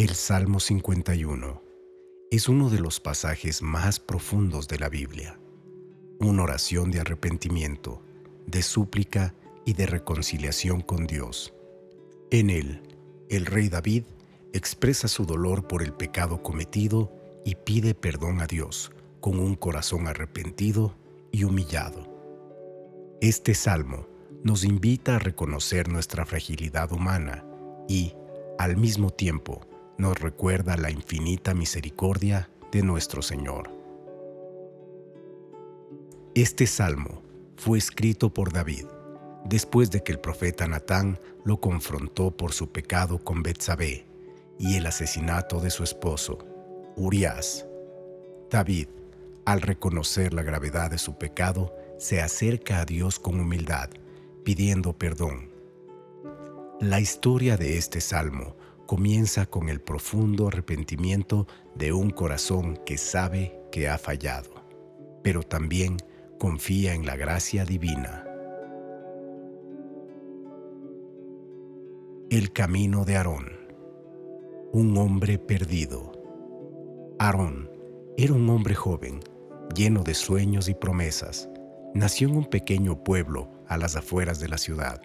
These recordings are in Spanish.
El Salmo 51 es uno de los pasajes más profundos de la Biblia, una oración de arrepentimiento, de súplica y de reconciliación con Dios. En él, el rey David expresa su dolor por el pecado cometido y pide perdón a Dios con un corazón arrepentido y humillado. Este salmo nos invita a reconocer nuestra fragilidad humana y, al mismo tiempo, nos recuerda la infinita misericordia de nuestro Señor. Este salmo fue escrito por David después de que el profeta Natán lo confrontó por su pecado con Betsabé y el asesinato de su esposo, Urías. David, al reconocer la gravedad de su pecado, se acerca a Dios con humildad, pidiendo perdón. La historia de este salmo comienza con el profundo arrepentimiento de un corazón que sabe que ha fallado, pero también confía en la gracia divina. El camino de Aarón. Un hombre perdido. Aarón era un hombre joven, lleno de sueños y promesas. Nació en un pequeño pueblo a las afueras de la ciudad,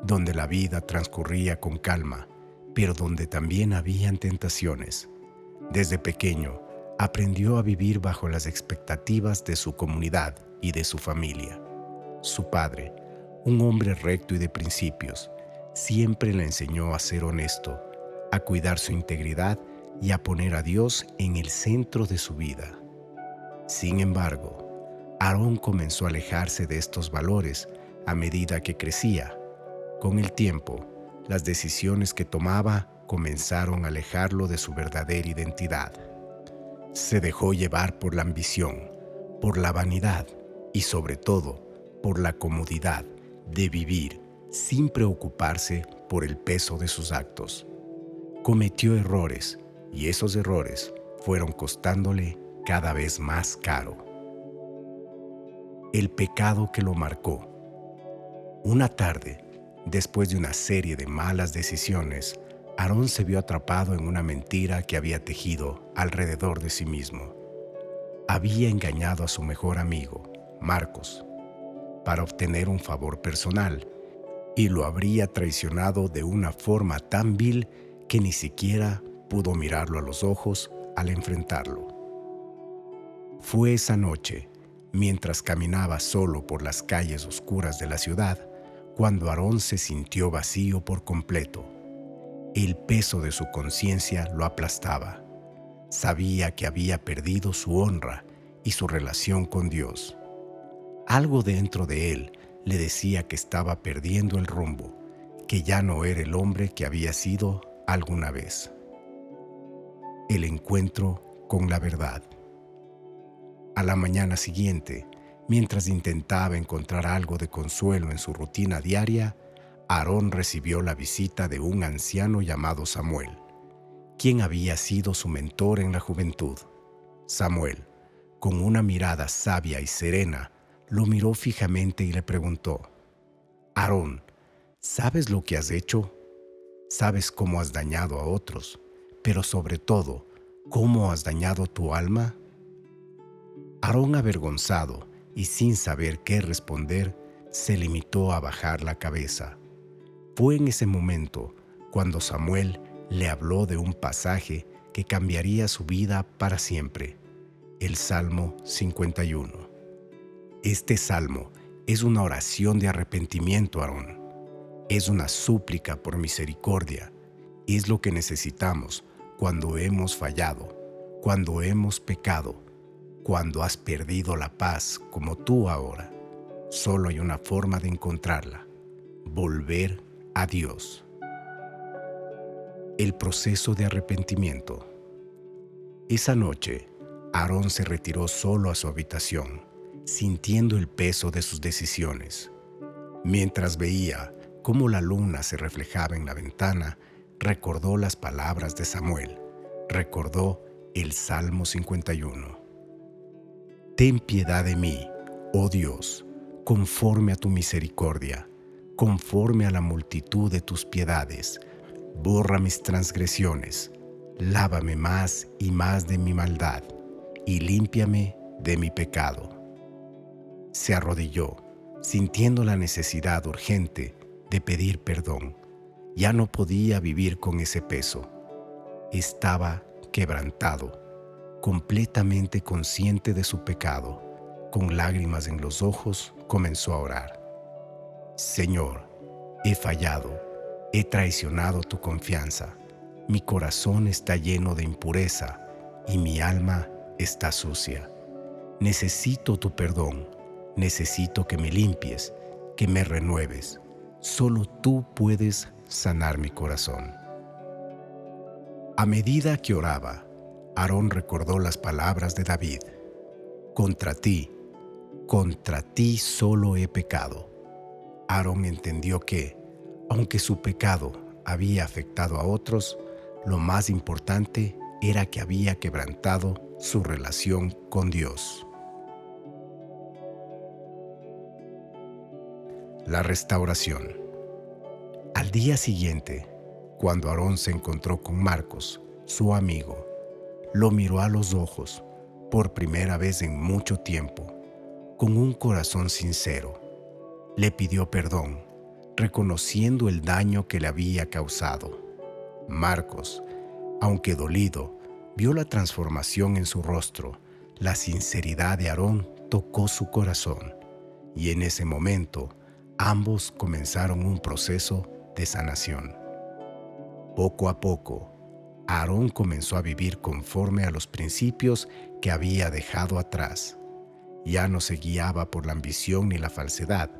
donde la vida transcurría con calma, pero donde también habían tentaciones. Desde pequeño, aprendió a vivir bajo las expectativas de su comunidad y de su familia. Su padre, un hombre recto y de principios, siempre le enseñó a ser honesto, a cuidar su integridad y a poner a Dios en el centro de su vida. Sin embargo, Aarón comenzó a alejarse de estos valores a medida que crecía. Con el tiempo, las decisiones que tomaba comenzaron a alejarlo de su verdadera identidad. Se dejó llevar por la ambición, por la vanidad y sobre todo por la comodidad de vivir sin preocuparse por el peso de sus actos. Cometió errores y esos errores fueron costándole cada vez más caro. El pecado que lo marcó. Una tarde, después de una serie de malas decisiones, Aarón se vio atrapado en una mentira que había tejido alrededor de sí mismo. Había engañado a su mejor amigo, Marcos, para obtener un favor personal, y lo habría traicionado de una forma tan vil que ni siquiera pudo mirarlo a los ojos al enfrentarlo. Fue esa noche, mientras caminaba solo por las calles oscuras de la ciudad, cuando Aarón se sintió vacío por completo. El peso de su conciencia lo aplastaba. Sabía que había perdido su honra y su relación con Dios. Algo dentro de él le decía que estaba perdiendo el rumbo, que ya no era el hombre que había sido alguna vez. El encuentro con la verdad. A la mañana siguiente, mientras intentaba encontrar algo de consuelo en su rutina diaria, Aarón recibió la visita de un anciano llamado Samuel, quien había sido su mentor en la juventud. Samuel, con una mirada sabia y serena, lo miró fijamente y le preguntó: «Aarón, ¿sabes lo que has hecho? Sabes cómo has dañado a otros, pero sobre todo, ¿cómo has dañado tu alma?» Aarón, avergonzado y sin saber qué responder, se limitó a bajar la cabeza. Fue en ese momento cuando Samuel le habló de un pasaje que cambiaría su vida para siempre, el Salmo 51. Este salmo es una oración de arrepentimiento, Aarón. Es una súplica por misericordia. Es lo que necesitamos cuando hemos fallado, cuando hemos pecado, cuando has perdido la paz como tú ahora. Solo hay una forma de encontrarla: volver a Dios. El proceso de arrepentimiento. Esa noche, Aarón se retiró solo a su habitación, sintiendo el peso de sus decisiones. Mientras veía cómo la luna se reflejaba en la ventana, recordó las palabras de Samuel, recordó el Salmo 51. Ten piedad de mí, oh Dios, conforme a tu misericordia, conforme a la multitud de tus piedades. Borra mis transgresiones, lávame más y más de mi maldad, y límpiame de mi pecado. Se arrodilló, sintiendo la necesidad urgente de pedir perdón. Ya no podía vivir con ese peso. Estaba quebrantado, completamente consciente de su pecado. Con lágrimas en los ojos, comenzó a orar. Señor, he fallado, he traicionado tu confianza. Mi corazón está lleno de impureza y mi alma está sucia. Necesito tu perdón, necesito que me limpies, que me renueves. Solo tú puedes sanar mi corazón. A medida que oraba, Aarón recordó las palabras de David. Contra ti solo he pecado. Aarón entendió que, aunque su pecado había afectado a otros, lo más importante era que había quebrantado su relación con Dios. La restauración. Al día siguiente, cuando Aarón se encontró con Marcos, su amigo, lo miró a los ojos por primera vez en mucho tiempo, con un corazón sincero. Le pidió perdón, reconociendo el daño que le había causado. Marcos, aunque dolido, vio la transformación en su rostro. La sinceridad de Aarón tocó su corazón, y en ese momento ambos comenzaron un proceso de sanación. Poco a poco, Aarón comenzó a vivir conforme a los principios que había dejado atrás. Ya no se guiaba por la ambición ni la falsedad,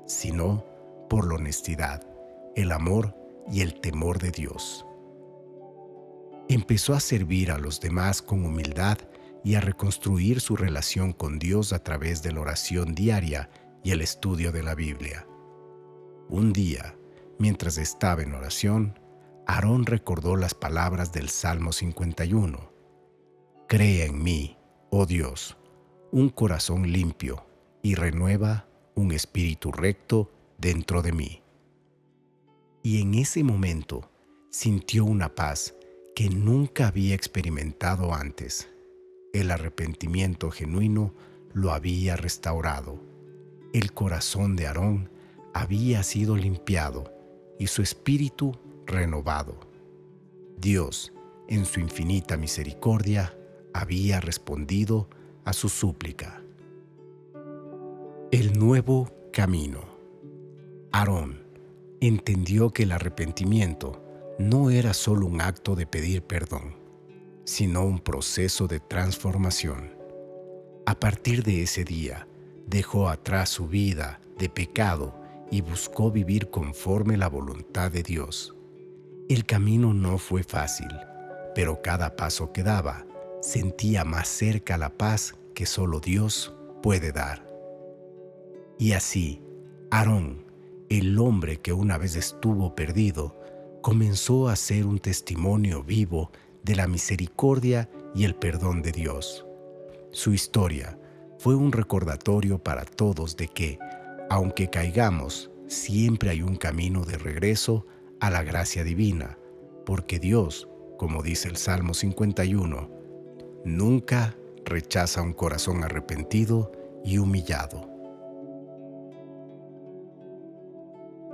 sino por la honestidad, el amor y el temor de Dios. Empezó a servir a los demás con humildad y a reconstruir su relación con Dios a través de la oración diaria y el estudio de la Biblia. Un día, mientras estaba en oración, Aarón recordó las palabras del Salmo 51. Crea en mí, oh Dios, un corazón limpio y renueva un espíritu recto dentro de mí. Y en ese momento sintió una paz que nunca había experimentado antes. El arrepentimiento genuino lo había restaurado. El corazón de Aarón había sido limpiado y su espíritu renovado. Dios, en su infinita misericordia, había respondido a su súplica. El nuevo camino. Aarón entendió que el arrepentimiento no era solo un acto de pedir perdón, sino un proceso de transformación. A partir de ese día, dejó atrás su vida de pecado y buscó vivir conforme la voluntad de Dios. El camino no fue fácil, pero cada paso que daba sentía más cerca la paz que solo Dios puede dar. Y así, Aarón, el hombre que una vez estuvo perdido, comenzó a ser un testimonio vivo de la misericordia y el perdón de Dios. Su historia fue un recordatorio para todos de que, aunque caigamos, siempre hay un camino de regreso a la gracia divina, porque Dios, como dice el Salmo 51, nunca rechaza un corazón arrepentido y humillado.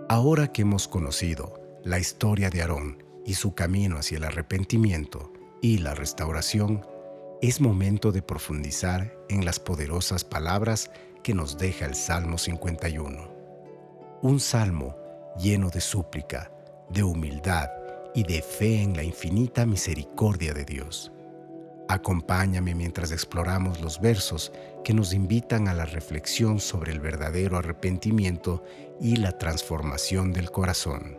Ahora que hemos conocido la historia de Aarón y su camino hacia el arrepentimiento y la restauración, es momento de profundizar en las poderosas palabras que nos deja el Salmo 51. Un salmo lleno de súplica, de humildad y de fe en la infinita misericordia de Dios. Acompáñame mientras exploramos los versos que nos invitan a la reflexión sobre el verdadero arrepentimiento y la transformación del corazón.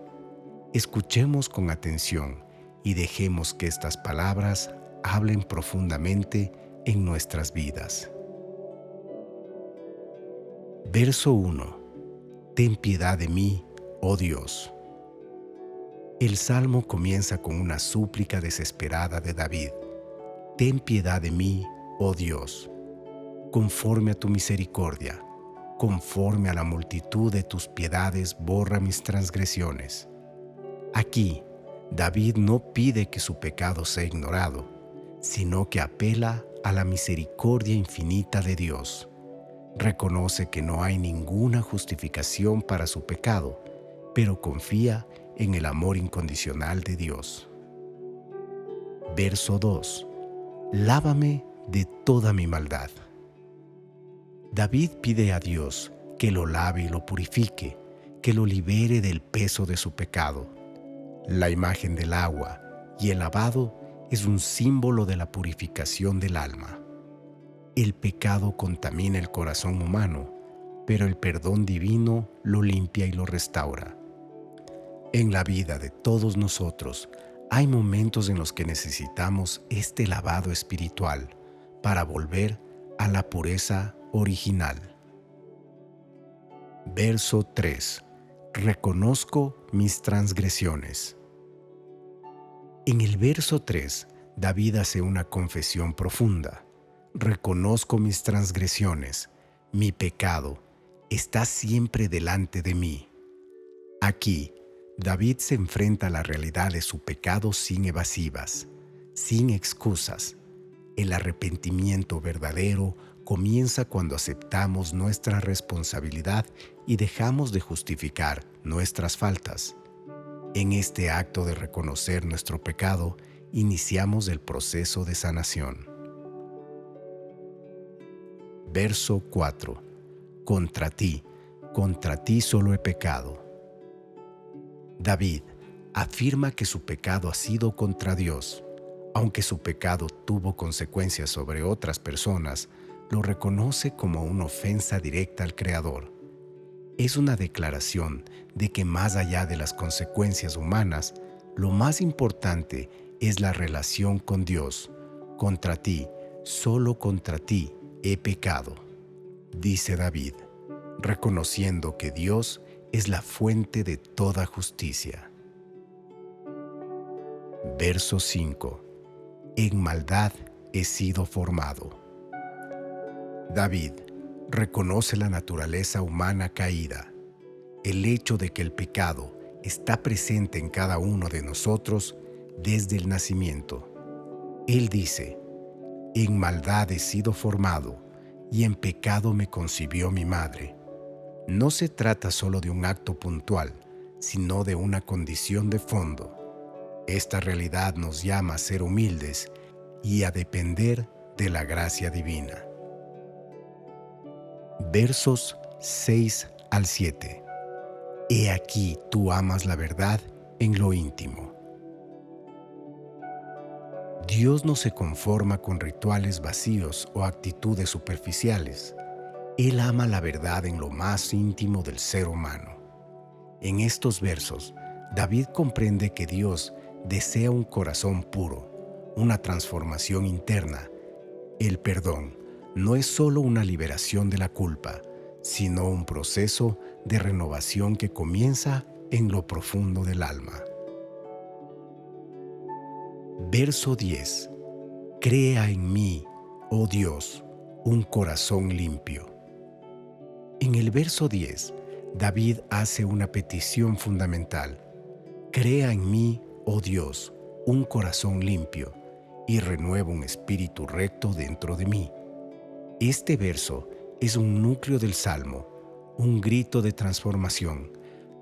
Escuchemos con atención y dejemos que estas palabras hablen profundamente en nuestras vidas. Verso 1. Ten piedad de mí, oh Dios. El salmo comienza con una súplica desesperada de David. Ten piedad de mí, oh Dios, conforme a tu misericordia, conforme a la multitud de tus piedades borra mis transgresiones. Aquí, David no pide que su pecado sea ignorado, sino que apela a la misericordia infinita de Dios. Reconoce que no hay ninguna justificación para su pecado, pero confía en el amor incondicional de Dios. Verso 2. Lávame de toda mi maldad. David pide a Dios que lo lave y lo purifique, que lo libere del peso de su pecado. La imagen del agua y el lavado es un símbolo de la purificación del alma. El pecado contamina el corazón humano, pero el perdón divino lo limpia y lo restaura. En la vida de todos nosotros hay momentos en los que necesitamos este lavado espiritual para volver a la pureza original. Verso 3. Reconozco mis transgresiones. En el verso 3, David hace una confesión profunda. Reconozco mis transgresiones, mi pecado está siempre delante de mí. Aquí, David se enfrenta a la realidad de su pecado sin evasivas, sin excusas. El arrepentimiento verdadero comienza cuando aceptamos nuestra responsabilidad y dejamos de justificar nuestras faltas. En este acto de reconocer nuestro pecado, iniciamos el proceso de sanación. Verso 4. Contra ti solo he pecado. David afirma que su pecado ha sido contra Dios. Aunque su pecado tuvo consecuencias sobre otras personas, lo reconoce como una ofensa directa al Creador. Es una declaración de que más allá de las consecuencias humanas, lo más importante es la relación con Dios. Contra ti, solo contra ti he pecado, dice David, reconociendo que Dios es la fuente de toda justicia. Verso 5. En maldad he sido formado. David reconoce la naturaleza humana caída, el hecho de que el pecado está presente en cada uno de nosotros desde el nacimiento. Él dice: en maldad he sido formado y en pecado me concibió mi madre. No se trata solo de un acto puntual, sino de una condición de fondo. Esta realidad nos llama a ser humildes y a depender de la gracia divina. Versos 6 al 7. He aquí tú amas la verdad en lo íntimo. Dios no se conforma con rituales vacíos o actitudes superficiales. Él ama la verdad en lo más íntimo del ser humano. En estos versos, David comprende que Dios desea un corazón puro, una transformación interna. El perdón no es solo una liberación de la culpa, sino un proceso de renovación que comienza en lo profundo del alma. Verso 10. Crea en mí, oh Dios, un corazón limpio. En el verso 10, David hace una petición fundamental. Crea en mí, oh Dios, un corazón limpio y renueva un espíritu recto dentro de mí. Este verso es un núcleo del Salmo, un grito de transformación.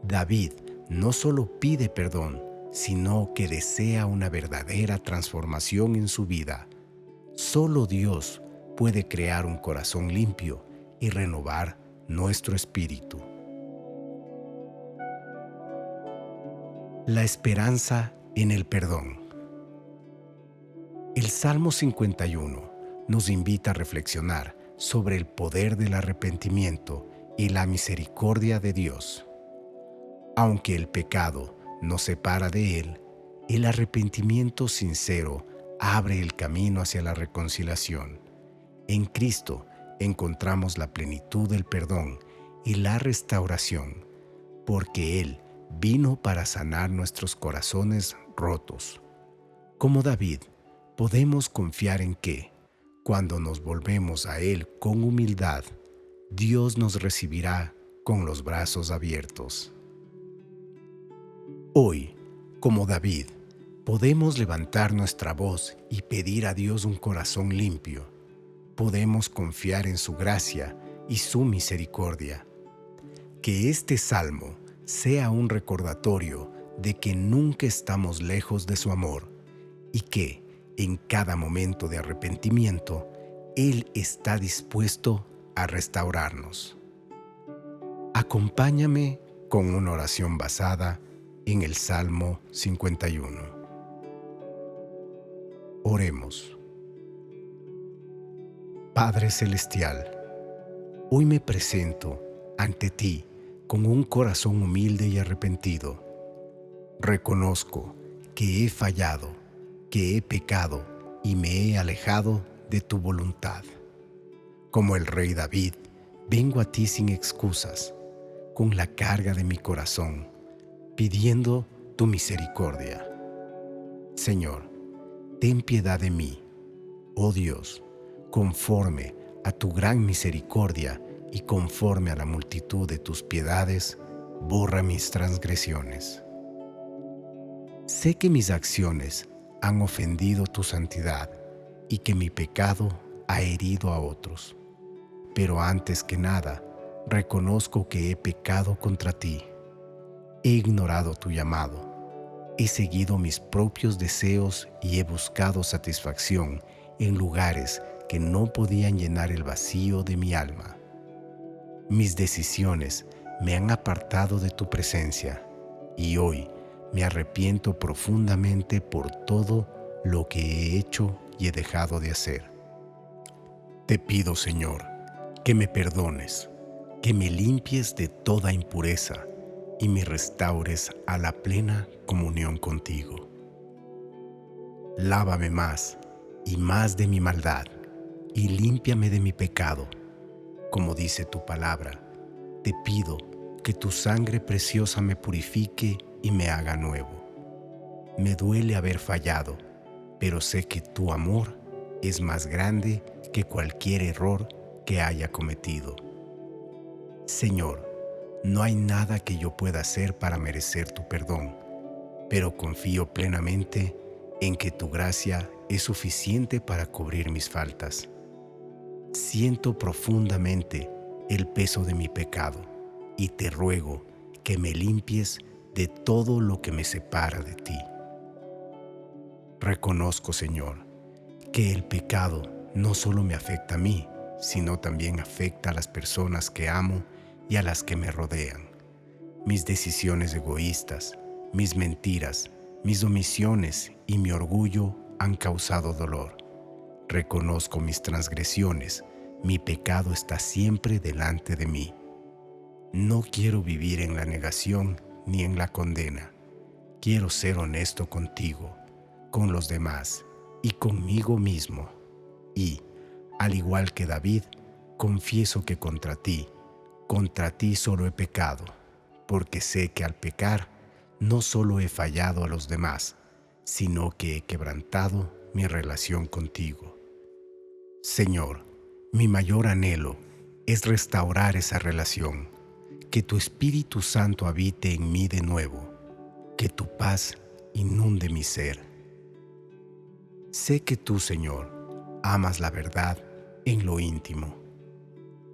David no solo pide perdón, sino que desea una verdadera transformación en su vida. Solo Dios puede crear un corazón limpio y renovar nuestro espíritu. La esperanza en el perdón. El Salmo 51 nos invita a reflexionar sobre el poder del arrepentimiento y la misericordia de Dios. Aunque el pecado nos separa de Él, el arrepentimiento sincero abre el camino hacia la reconciliación. En Cristo encontramos la plenitud del perdón y la restauración, porque Él vino para sanar nuestros corazones rotos. Como David, podemos confiar en que, cuando nos volvemos a Él con humildad, Dios nos recibirá con los brazos abiertos. Hoy, como David, Podemos levantar nuestra voz y pedir a Dios un corazón limpio. Podemos confiar en su gracia y su misericordia. Que este salmo sea un recordatorio de que nunca estamos lejos de su amor y que, en cada momento de arrepentimiento, Él está dispuesto a restaurarnos. Acompáñame con una oración basada en el Salmo 51. Oremos. Padre Celestial, hoy me presento ante ti con un corazón humilde y arrepentido. Reconozco que he fallado, que he pecado y me he alejado de tu voluntad. Como el rey David, vengo a ti sin excusas, con la carga de mi corazón, pidiendo tu misericordia. Señor, ten piedad de mí, oh Dios, conforme a tu gran misericordia y conforme a la multitud de tus piedades, borra mis transgresiones. Sé que mis acciones han ofendido tu santidad y que mi pecado ha herido a otros. Pero antes que nada, reconozco que he pecado contra ti. He ignorado tu llamado. He seguido mis propios deseos y he buscado satisfacción en lugares que no podían llenar el vacío de mi alma. Mis decisiones me han apartado de tu presencia y hoy me arrepiento profundamente por todo lo que he hecho y he dejado de hacer. Te pido, Señor, que me perdones, que me limpies de toda impureza y me restaures a la plena comunión contigo. Lávame más y más de mi maldad y límpiame de mi pecado. Como dice tu palabra, te pido que tu sangre preciosa me purifique y me haga nuevo. Me duele haber fallado, pero sé que tu amor es más grande que cualquier error que haya cometido. Señor, no hay nada que yo pueda hacer para merecer tu perdón, pero confío plenamente en que tu gracia es suficiente para cubrir mis faltas. Siento profundamente el peso de mi pecado y te ruego que me limpies de todo lo que me separa de ti. Reconozco, Señor, que el pecado no solo me afecta a mí, sino también afecta a las personas que amo y a las que me rodean. Mis decisiones egoístas, mis mentiras, mis omisiones y mi orgullo han causado dolor. Reconozco mis transgresiones, mi pecado está siempre delante de mí. No quiero vivir en la negación ni en la condena. Quiero ser honesto contigo, con los demás y conmigo mismo. Y, al igual que David, confieso que contra ti solo he pecado, porque sé que al pecar no solo he fallado a los demás, sino que he quebrantado mi relación contigo. Señor, mi mayor anhelo es restaurar esa relación, que tu Espíritu Santo habite en mí de nuevo, que tu paz inunde mi ser. Sé que tú, Señor, amas la verdad en lo íntimo.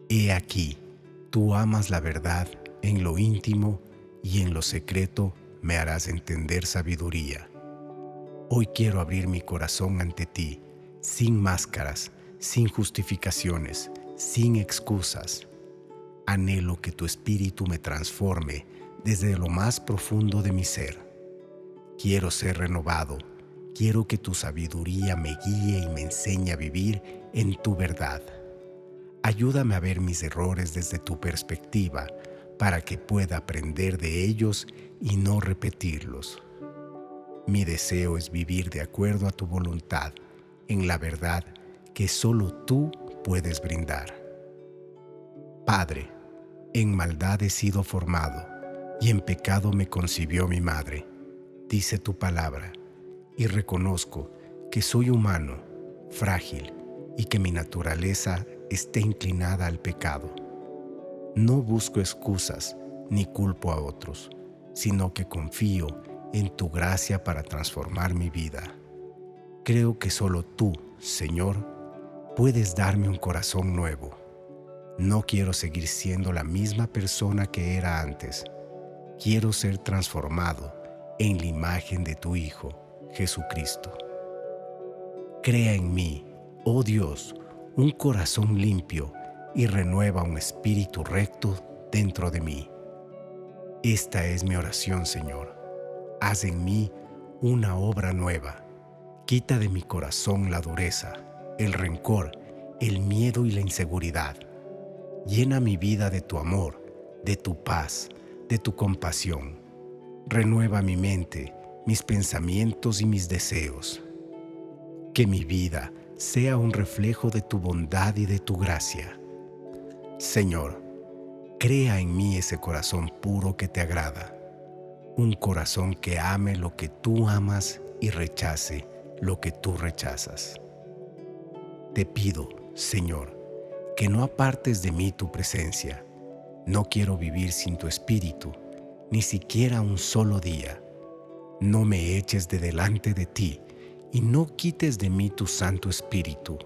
He aquí, tú amas la verdad en lo íntimo y en lo secreto me harás entender sabiduría. Hoy quiero abrir mi corazón ante ti, sin máscaras, sin justificaciones, sin excusas. Anhelo que tu espíritu me transforme desde lo más profundo de mi ser. Quiero ser renovado. Quiero que tu sabiduría me guíe y me enseñe a vivir en tu verdad. Ayúdame a ver mis errores desde tu perspectiva para que pueda aprender de ellos y no repetirlos. Mi deseo es vivir de acuerdo a tu voluntad, en la verdad que solo tú puedes brindar. Padre, en maldad he sido formado y en pecado me concibió mi madre, dice tu palabra, y reconozco que soy humano, frágil, y que mi naturaleza está inclinada al pecado. No busco excusas ni culpo a otros, sino que confío en tu gracia para transformar mi vida. Creo que solo tú, Señor, puedes darme un corazón nuevo. No quiero seguir siendo la misma persona que era antes. Quiero ser transformado en la imagen de tu Hijo, Jesucristo. Crea en mí, oh Dios, un corazón limpio y renueva un espíritu recto dentro de mí. Esta es mi oración, Señor. Haz en mí una obra nueva. Quita de mi corazón la dureza, el rencor, el miedo y la inseguridad. Llena mi vida de tu amor, de tu paz, de tu compasión. Renueva mi mente, mis pensamientos y mis deseos. Que mi vida sea un reflejo de tu bondad y de tu gracia. Señor, crea en mí ese corazón puro que te agrada, un corazón que ame lo que tú amas y rechace lo que tú rechazas. Te pido, Señor, que no apartes de mí tu presencia. No quiero vivir sin tu espíritu, ni siquiera un solo día. No me eches de delante de ti y no quites de mí tu Santo Espíritu.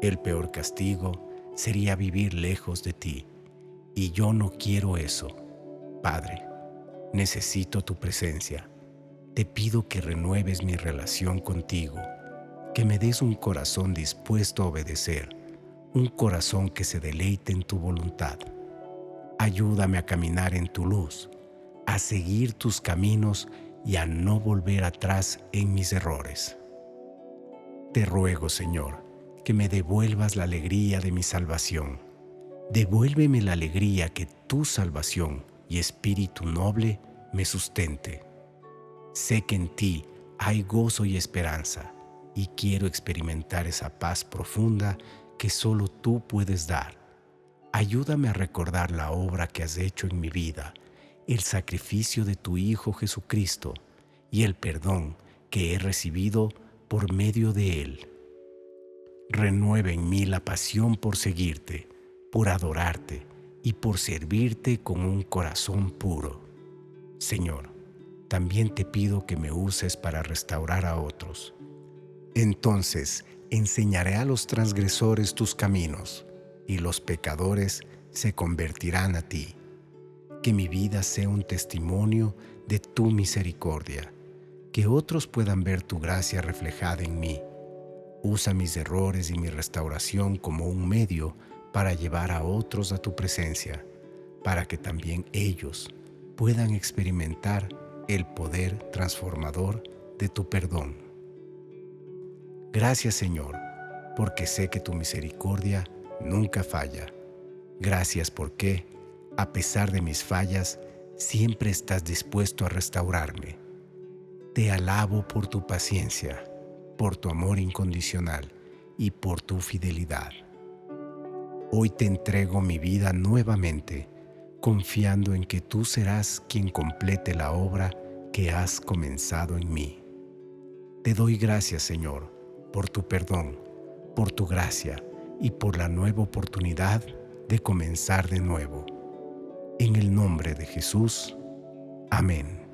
El peor castigo sería vivir lejos de ti, y yo no quiero eso. Padre, necesito tu presencia. Te pido que renueves mi relación contigo, que me des un corazón dispuesto a obedecer, un corazón que se deleite en tu voluntad. Ayúdame a caminar en tu luz, a seguir tus caminos y a no volver atrás en mis errores. Te ruego, Señor, que me devuelvas la alegría de mi salvación. Devuélveme la alegría que tu salvación y espíritu noble me sustente. Sé que en ti hay gozo y esperanza, y quiero experimentar esa paz profunda que solo tú puedes dar. Ayúdame a recordar la obra que has hecho en mi vida, el sacrificio de tu Hijo Jesucristo y el perdón que he recibido por medio de Él. Renueva en mí la pasión por seguirte, por adorarte y por servirte con un corazón puro. Señor, también te pido que me uses para restaurar a otros. Entonces enseñaré a los transgresores tus caminos, y los pecadores se convertirán a ti. Que mi vida sea un testimonio de tu misericordia, que otros puedan ver tu gracia reflejada en mí. Usa mis errores y mi restauración como un medio para llevar a otros a tu presencia, para que también ellos puedan experimentar el poder transformador de tu perdón. Gracias, Señor, porque sé que tu misericordia nunca falla. Gracias porque, a pesar de mis fallas, siempre estás dispuesto a restaurarme. Te alabo por tu paciencia, por tu amor incondicional y por tu fidelidad. Hoy te entrego mi vida nuevamente, confiando en que tú serás quien complete la obra que has comenzado en mí. Te doy gracias, Señor, por tu perdón, por tu gracia y por la nueva oportunidad de comenzar de nuevo. En el nombre de Jesús. Amén.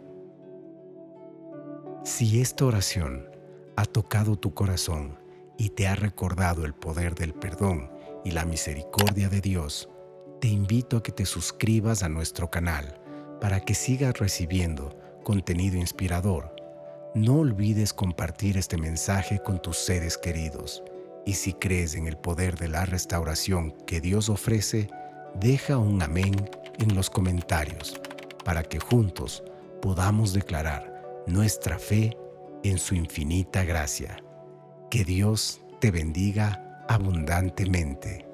Si esta oración ha tocado tu corazón y te ha recordado el poder del perdón y la misericordia de Dios, te invito a que te suscribas a nuestro canal para que sigas recibiendo contenido inspirador. No olvides compartir este mensaje con tus seres queridos. Y si crees en el poder de la restauración que Dios ofrece, deja un amén en los comentarios para que juntos podamos declarar nuestra fe en su infinita gracia. Que Dios te bendiga abundantemente.